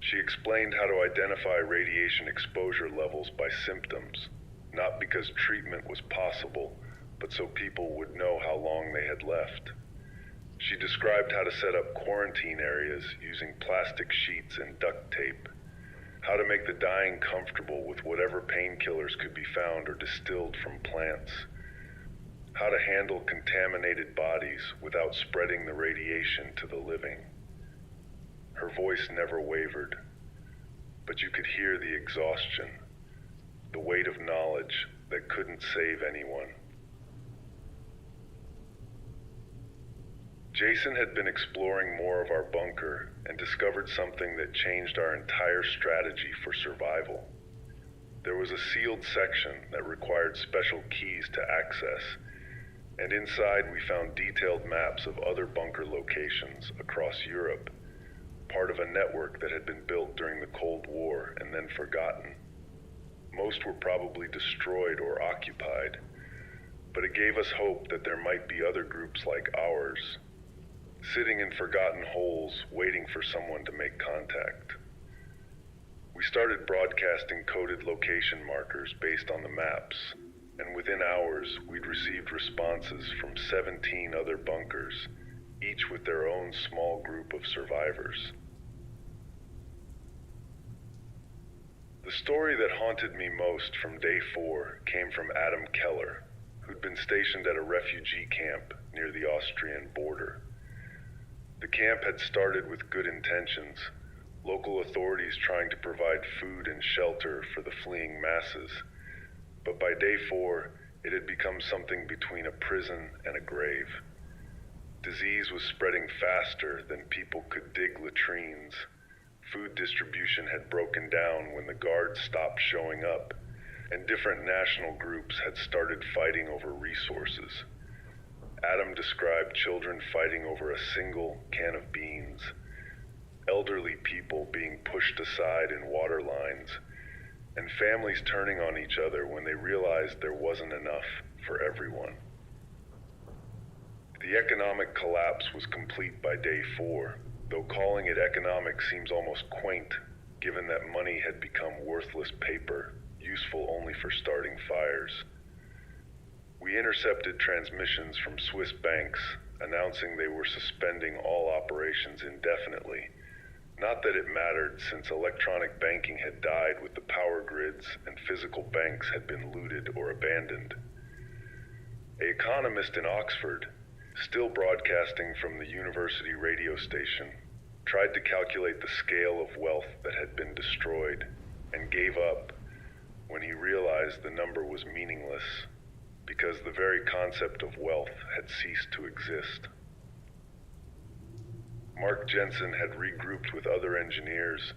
She explained how to identify radiation exposure levels by symptoms, not because treatment was possible, but so people would know how long they had left. She described how to set up quarantine areas using plastic sheets and duct tape, how to make the dying comfortable with whatever painkillers could be found or distilled from plants, how to handle contaminated bodies without spreading the radiation to the living. Her voice never wavered, but you could hear the exhaustion, the weight of knowledge that couldn't save anyone. Jason had been exploring more of our bunker and discovered something that changed our entire strategy for survival. There was a sealed section that required special keys to access, and inside we found detailed maps of other bunker locations across Europe, part of a network that had been built during the Cold War and then forgotten. Most were probably destroyed or occupied, but it gave us hope that there might be other groups like ours, sitting in forgotten holes waiting for someone to make contact. We started broadcasting coded location markers based on the maps, and within hours we'd received responses from 17 other bunkers, each with their own small group of survivors. The story that haunted me most from day 4 came from Adam Keller, who'd been stationed at a refugee camp near the Austrian border. The camp had started with good intentions, local authorities trying to provide food and shelter for the fleeing masses, but by day 4, it had become something between a prison and a grave. Disease was spreading faster than people could dig latrines. Food distribution had broken down when the guards stopped showing up, and different national groups had started fighting over resources. Adam described children fighting over a single can of beans, elderly people being pushed aside in water lines, and families turning on each other when they realized there wasn't enough for everyone. The economic collapse was complete by day 4, though calling it economic seems almost quaint, given that money had become worthless paper, useful only for starting fires. We intercepted transmissions from Swiss banks announcing they were suspending all operations indefinitely. Not that it mattered, since electronic banking had died with the power grids and physical banks had been looted or abandoned. An economist in Oxford still broadcasting from the university radio station, tried to calculate the scale of wealth that had been destroyed, and gave up when he realized the number was meaningless because the very concept of wealth had ceased to exist. Mark Jensen had regrouped with other engineers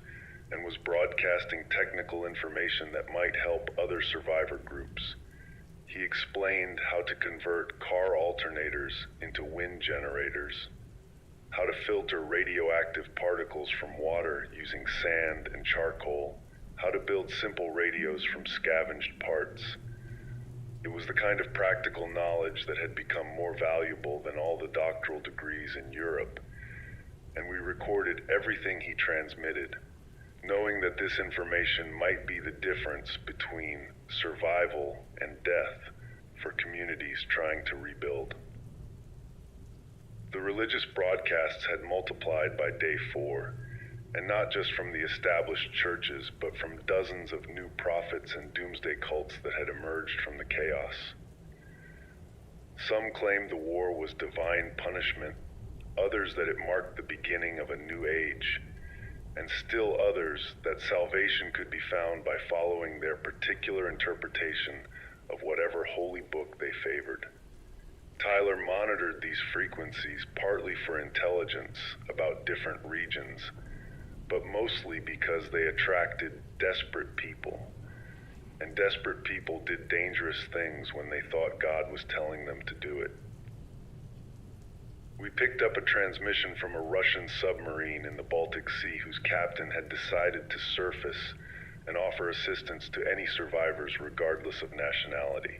and was broadcasting technical information that might help other survivor groups. He explained how to convert car alternators into wind generators, how to filter radioactive particles from water using sand and charcoal, how to build simple radios from scavenged parts. It was the kind of practical knowledge that had become more valuable than all the doctoral degrees in Europe, and we recorded everything he transmitted, knowing that this information might be the difference between survival and death for communities trying to rebuild. The religious broadcasts had multiplied by day 4, and not just from the established churches, but from dozens of new prophets and doomsday cults that had emerged from the chaos. Some claimed the war was divine punishment, others that it marked the beginning of a new age, and still others that salvation could be found by following their particular interpretation of whatever holy book they favored. Tyler monitored these frequencies partly for intelligence about different regions, but mostly because they attracted desperate people, and desperate people did dangerous things when they thought God was telling them to do it. We picked up a transmission from a Russian submarine in the Baltic Sea whose captain had decided to surface and offer assistance to any survivors regardless of nationality.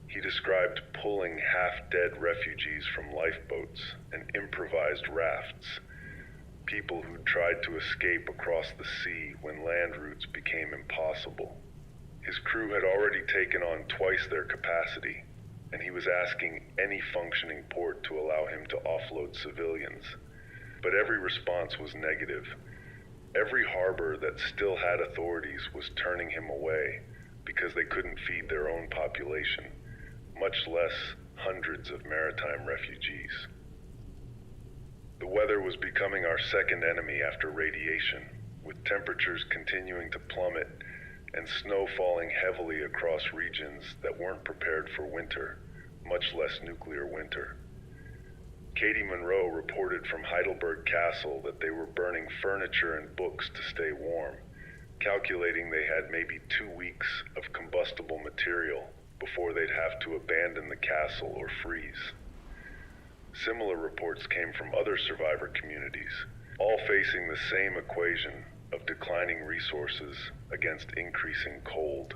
He described pulling half-dead refugees from lifeboats and improvised rafts, people who tried to escape across the sea when land routes became impossible. His crew had already taken on twice their capacity, and he was asking any functioning port to allow him to offload civilians. But every response was negative. Every harbor that still had authorities was turning him away because they couldn't feed their own population, much less hundreds of maritime refugees. The weather was becoming our second enemy after radiation, with temperatures continuing to plummet and snow falling heavily across regions that weren't prepared for winter, much less nuclear winter. Katie Monroe reported from Heidelberg Castle that they were burning furniture and books to stay warm, calculating they had maybe 2 weeks of combustible material before they'd have to abandon the castle or freeze. Similar reports came from other survivor communities, all facing the same equation of declining resources against increasing cold,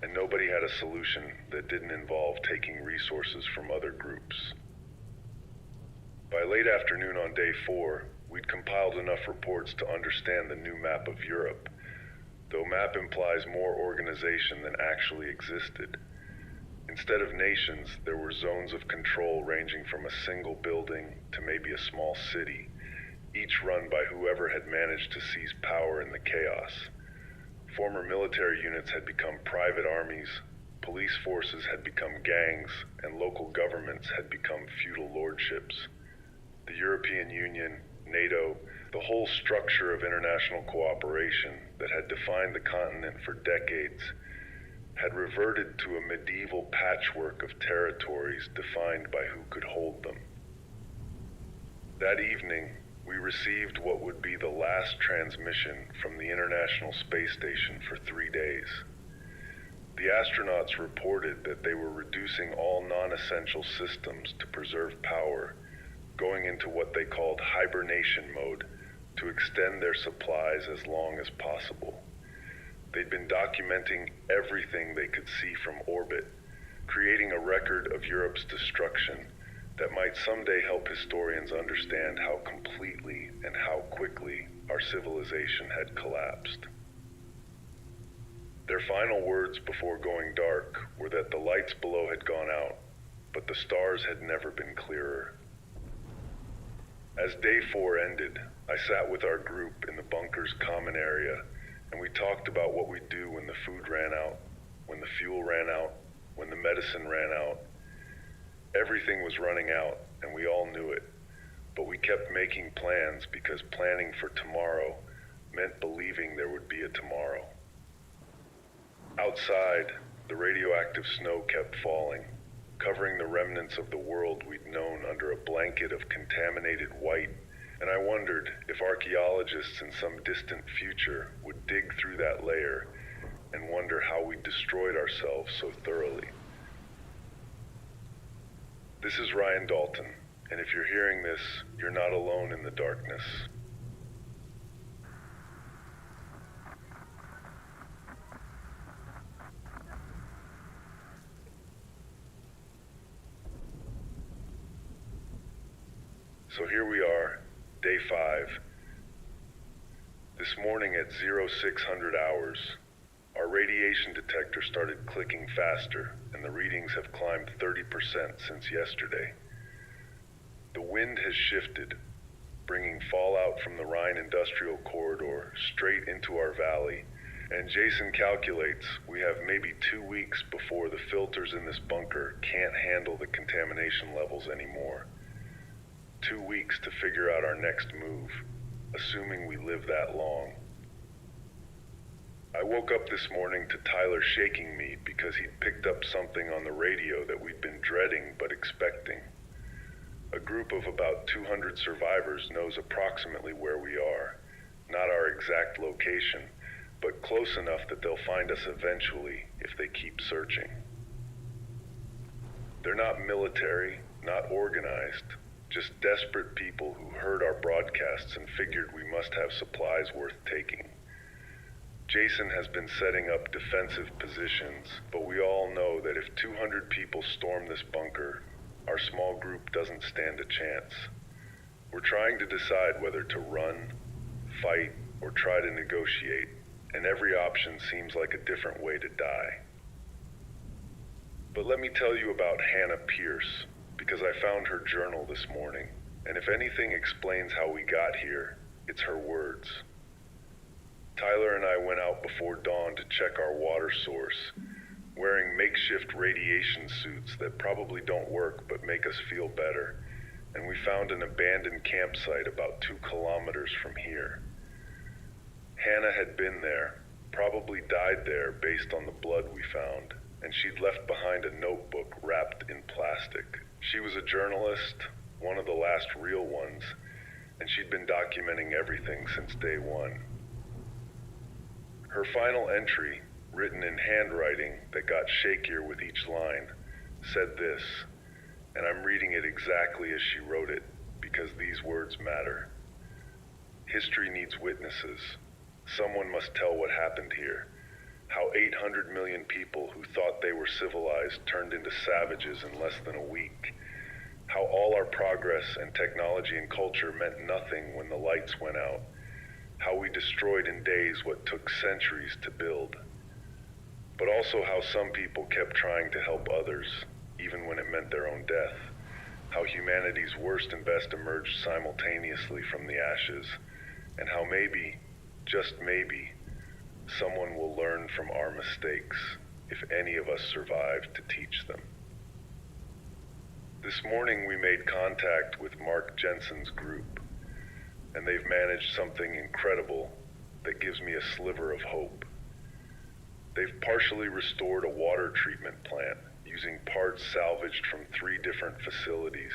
and nobody had a solution that didn't involve taking resources from other groups. By late afternoon on day 4, we'd compiled enough reports to understand the new map of Europe, though map implies more organization than actually existed. Instead of nations, there were zones of control ranging from a single building to maybe a small city, each run by whoever had managed to seize power in the chaos. Former military units had become private armies, police forces had become gangs, and local governments had become feudal lordships. The European Union, NATO, the whole structure of international cooperation that had defined the continent for decades, had reverted to a medieval patchwork of territories defined by who could hold them. That evening, we received what would be the last transmission from the International Space Station for 3 days. The astronauts reported that they were reducing all non-essential systems to preserve power, going into what they called hibernation mode to extend their supplies as long as possible. They'd been documenting everything they could see from orbit, creating a record of Europe's destruction that might someday help historians understand how completely and how quickly our civilization had collapsed. Their final words before going dark were that the lights below had gone out, but the stars had never been clearer. As day 4 ended, I sat with our group in the bunker's common area, and we talked about what we'd do when the food ran out, when the fuel ran out, when the medicine ran out, Everything was running out, and we all knew it. But we kept making plans because planning for tomorrow meant believing there would be a tomorrow. Outside, the radioactive snow kept falling, covering the remnants of the world we'd known under a blanket of contaminated white, and I wondered if archaeologists in some distant future would dig through that layer and wonder how we destroyed ourselves so thoroughly. This is Ryan Dalton, and if you're hearing this, you're not alone in the darkness. So here we are, day 5. This morning at 0600 hours, our radiation detector started clicking faster, and the readings have climbed 30% since yesterday. The wind has shifted, bringing fallout from the Rhine industrial corridor straight into our valley, and Jason calculates we have maybe 2 weeks before the filters in this bunker can't handle the contamination levels anymore. 2 weeks to figure out our next move, assuming we live that long. I woke up this morning to Tyler shaking me because he'd picked up something on the radio that we'd been dreading but expecting. A group of about 200 survivors knows approximately where we are, not our exact location, but close enough that they'll find us eventually if they keep searching. They're not military, not organized, just desperate people who heard our broadcasts and figured we must have supplies worth taking. Jason has been setting up defensive positions, but we all know that if 200 people storm this bunker, our small group doesn't stand a chance. We're trying to decide whether to run, fight, or try to negotiate, and every option seems like a different way to die. But let me tell you about Hannah Pierce, because I found her journal this morning, and if anything explains how we got here, it's her words. Tyler and I went out before dawn to check our water source, wearing makeshift radiation suits that probably don't work but make us feel better, and we found an abandoned campsite about 2 kilometers from here. Hannah had been there, probably died there based on the blood we found, and she'd left behind a notebook wrapped in plastic. She was a journalist, one of the last real ones, and she'd been documenting everything since day 1. Her final entry, written in handwriting that got shakier with each line, said this, and I'm reading it exactly as she wrote it, because these words matter. History needs witnesses. Someone must tell what happened here. How 800 million people who thought they were civilized turned into savages in less than a week. How all our progress and technology and culture meant nothing when the lights went out. How we destroyed in days what took centuries to build. But also how some people kept trying to help others, even when it meant their own death. How humanity's worst and best emerged simultaneously from the ashes, and how maybe, just maybe, someone will learn from our mistakes, if any of us survive to teach them. This morning we made contact with Mark Jensen's group, and they've managed something incredible that gives me a sliver of hope. They've partially restored a water treatment plant using parts salvaged from 3 different facilities,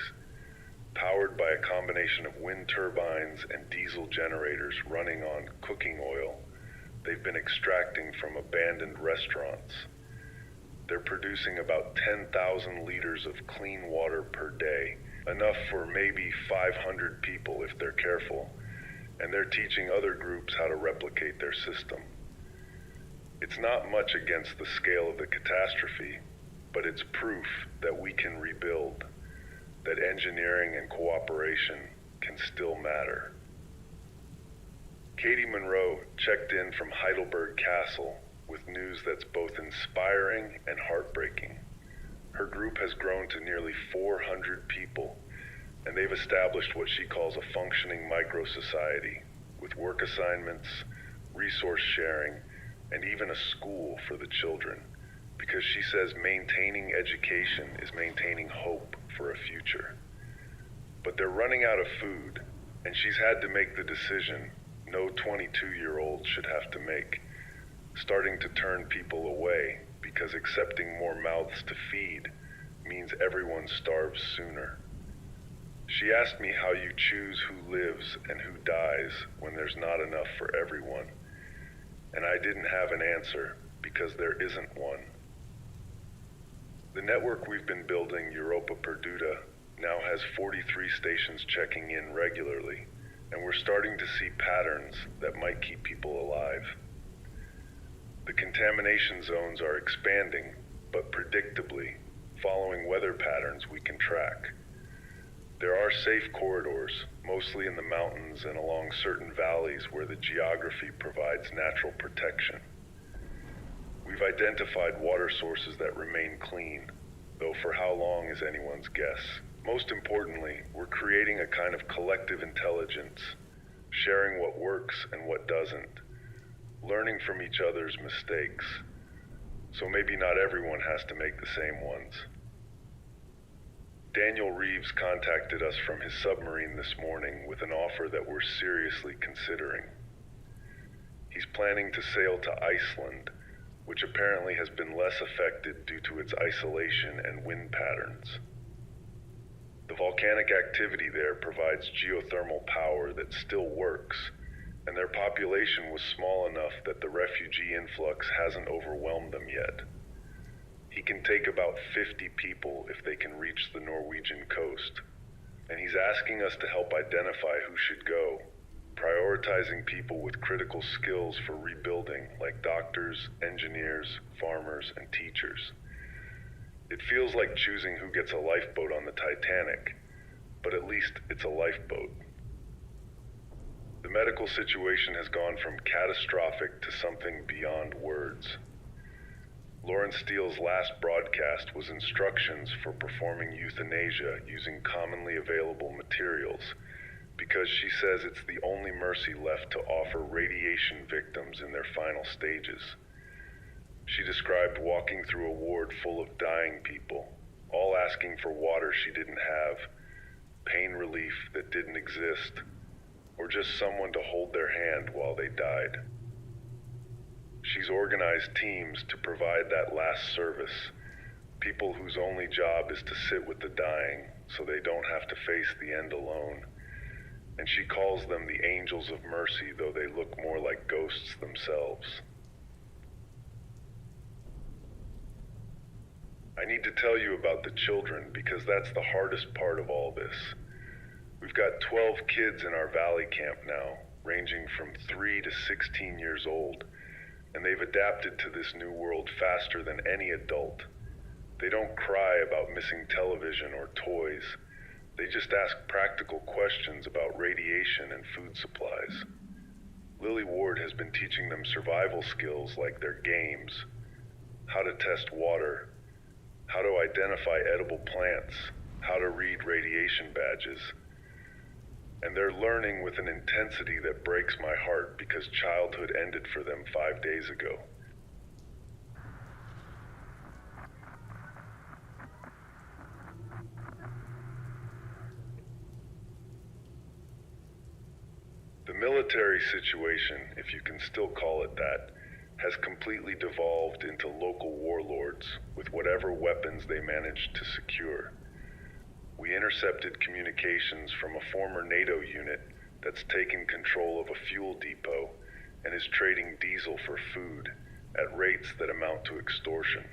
powered by a combination of wind turbines and diesel generators running on cooking oil they've been extracting from abandoned restaurants. They're producing about 10,000 liters of clean water per day, enough for maybe 500 people if they're careful, and they're teaching other groups how to replicate their system. It's not much against the scale of the catastrophe, but it's proof that we can rebuild, that engineering and cooperation can still matter. Katie Monroe checked in from Heidelberg Castle with news that's both inspiring and heartbreaking. Her group has grown to nearly 400 people, and they've established what she calls a functioning micro-society, with work assignments, resource sharing, and even a school for the children, because she says maintaining education is maintaining hope for a future. But they're running out of food, and she's had to make the decision no 22-year-old should have to make, starting to turn people away because accepting more mouths to feed means everyone starves sooner. She asked me how you choose who lives and who dies when there's not enough for everyone, and I didn't have an answer because there isn't one. The network we've been building, Europa Perduta, now has 43 stations checking in regularly, and we're starting to see patterns that might keep people alive. The contamination zones are expanding, but predictably, following weather patterns we can track. There are safe corridors, mostly in the mountains and along certain valleys where the geography provides natural protection. We've identified water sources that remain clean, though for how long is anyone's guess. Most importantly, we're creating a kind of collective intelligence, sharing what works and what doesn't, learning from each other's mistakes, so maybe not everyone has to make the same ones. Daniel Reeves contacted us from his submarine this morning with an offer that we're seriously considering. He's planning to sail to Iceland, which apparently has been less affected due to its isolation and wind patterns. The volcanic activity there provides geothermal power that still works, and their population was small enough that the refugee influx hasn't overwhelmed them yet. He can take about 50 people if they can reach the Norwegian coast, and he's asking us to help identify who should go, prioritizing people with critical skills for rebuilding like doctors, engineers, farmers, and teachers. It feels like choosing who gets a lifeboat on the Titanic, but at least it's a lifeboat. The medical situation has gone from catastrophic to something beyond words. Lauren Steele's last broadcast was instructions for performing euthanasia using commonly available materials, because she says it's the only mercy left to offer radiation victims in their final stages. She described walking through a ward full of dying people, all asking for water she didn't have, pain relief that didn't exist, or just someone to hold their hand while they died. She's organized teams to provide that last service, people whose only job is to sit with the dying so they don't have to face the end alone. And she calls them the angels of mercy, though they look more like ghosts themselves. I need to tell you about the children because that's the hardest part of all this. We've got 12 kids in our valley camp now, ranging from 3 to 16 years old, and they've adapted to this new world faster than any adult. They don't cry about missing television or toys. They just ask practical questions about radiation and food supplies. Lily Ward has been teaching them survival skills like their games, how to test water, how to identify edible plants, how to read radiation badges. And they're learning with an intensity that breaks my heart because childhood ended for them 5 days ago. The military situation, if you can still call it that, has completely devolved into local warlords with whatever weapons they managed to secure. We intercepted communications from a former NATO unit that's taken control of a fuel depot and is trading diesel for food at rates that amount to extortion.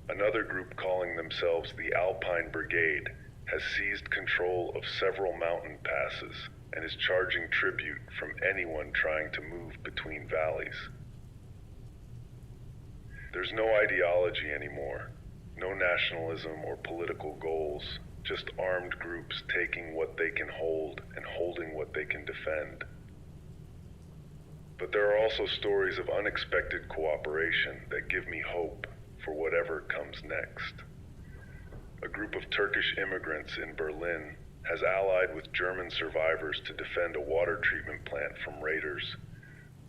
Another group calling themselves the Alpine Brigade has seized control of several mountain passes and is charging tribute from anyone trying to move between valleys. There's no ideology anymore, no nationalism or political goals, just armed groups taking what they can hold and holding what they can defend. But there are also stories of unexpected cooperation that give me hope for whatever comes next. A group of Turkish immigrants in Berlin has allied with German survivors to defend a water treatment plant from raiders,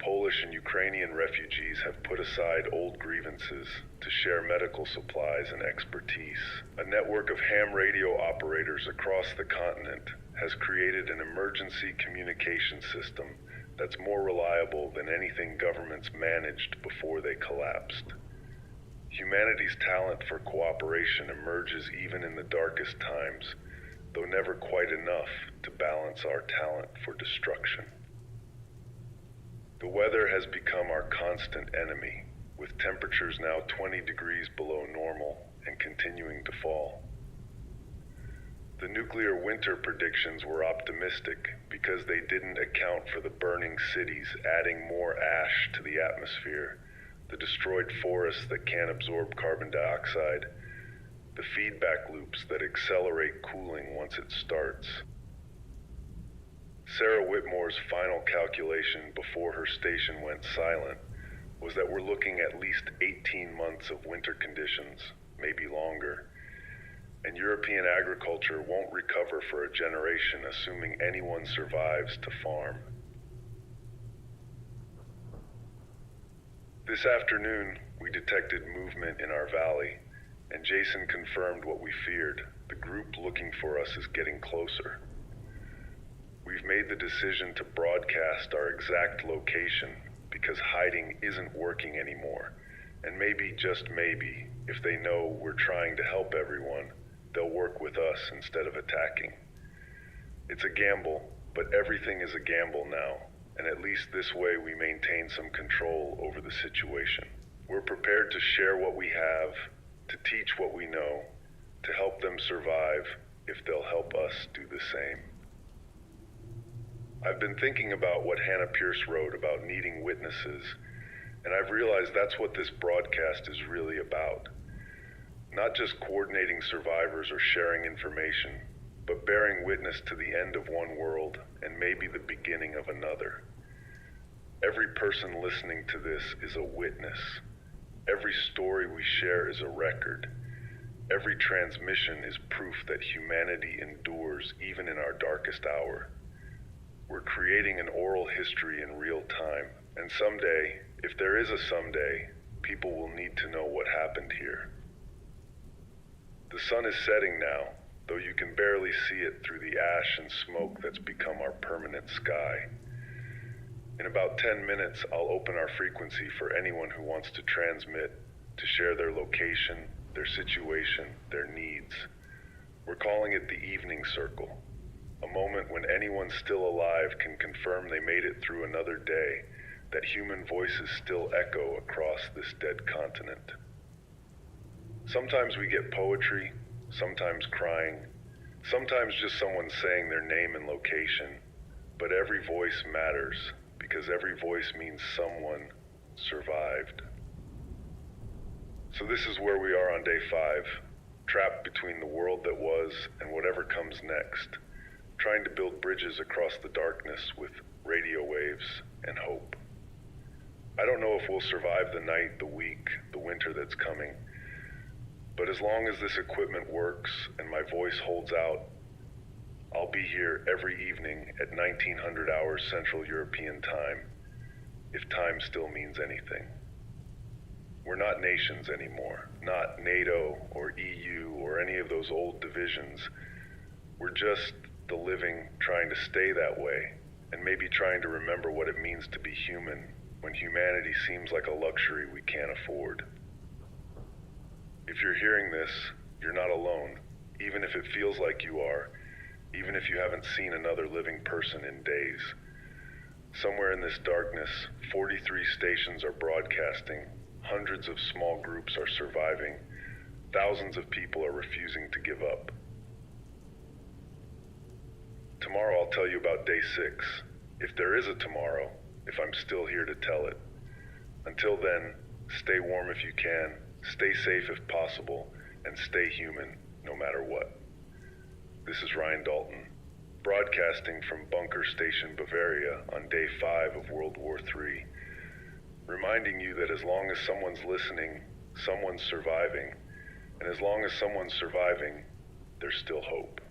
Polish and Ukrainian refugees have put aside old grievances to share medical supplies and expertise. A network of ham radio operators across the continent has created an emergency communication system that's more reliable than anything governments managed before they collapsed. Humanity's talent for cooperation emerges even in the darkest times, though never quite enough to balance our talent for destruction. The weather has become our constant enemy, with temperatures now 20 degrees below normal and continuing to fall. The nuclear winter predictions were optimistic because they didn't account for the burning cities adding more ash to the atmosphere, the destroyed forests that can't absorb carbon dioxide, the feedback loops that accelerate cooling once it starts. Sarah Whitmore's final calculation before her station went silent was that we're looking at least 18 months of winter conditions, maybe longer, and European agriculture won't recover for a generation assuming anyone survives to farm. This afternoon, we detected movement in our valley, and Jason confirmed what we feared. The group looking for us is getting closer. We've made the decision to broadcast our exact location because hiding isn't working anymore, and maybe, just maybe, if they know we're trying to help everyone, they'll work with us instead of attacking. It's a gamble, but everything is a gamble now, and at least this way we maintain some control over the situation. We're prepared to share what we have, to teach what we know, to help them survive if they'll help us do the same. I've been thinking about what Hannah Pierce wrote about needing witnesses, and I've realized that's what this broadcast is really about. Not just coordinating survivors or sharing information, but bearing witness to the end of one world and maybe the beginning of another. Every person listening to this is a witness. Every story we share is a record. Every transmission is proof that humanity endures even in our darkest hour. We're creating an oral history in real time, and someday, if there is a someday, people will need to know what happened here. The sun is setting now, though you can barely see it through the ash and smoke that's become our permanent sky. In about 10 minutes, I'll open our frequency for anyone who wants to transmit, to share their location, their situation, their needs. We're calling it the evening circle, a moment when anyone still alive can confirm they made it through another day, that human voices still echo across this dead continent. Sometimes we get poetry, sometimes crying, sometimes just someone saying their name and location, but every voice matters because every voice means someone survived. So this is where we are on day 5, trapped between the world that was and whatever comes next, trying to build bridges across the darkness with radio waves and hope. I don't know if we'll survive the night, the week, the winter that's coming, but as long as this equipment works and my voice holds out, I'll be here every evening at 1900 hours Central European time, if time still means anything. We're not nations anymore, not NATO or EU or any of those old divisions. We're just the living trying to stay that way, and maybe trying to remember what it means to be human when humanity seems like a luxury we can't afford. If you're hearing this, you're not alone, even if it feels like you are, even if you haven't seen another living person in days. Somewhere in this darkness, 43 stations are broadcasting, hundreds of small groups are surviving, thousands of people are refusing to give up. Tomorrow I'll tell you about day 6, if there is a tomorrow, if I'm still here to tell it. Until then, stay warm if you can, stay safe if possible, and stay human no matter what. This is Ryan Dalton, broadcasting from Bunker Station, Bavaria on day 5 of World War III, reminding you that as long as someone's listening, someone's surviving, and as long as someone's surviving, there's still hope.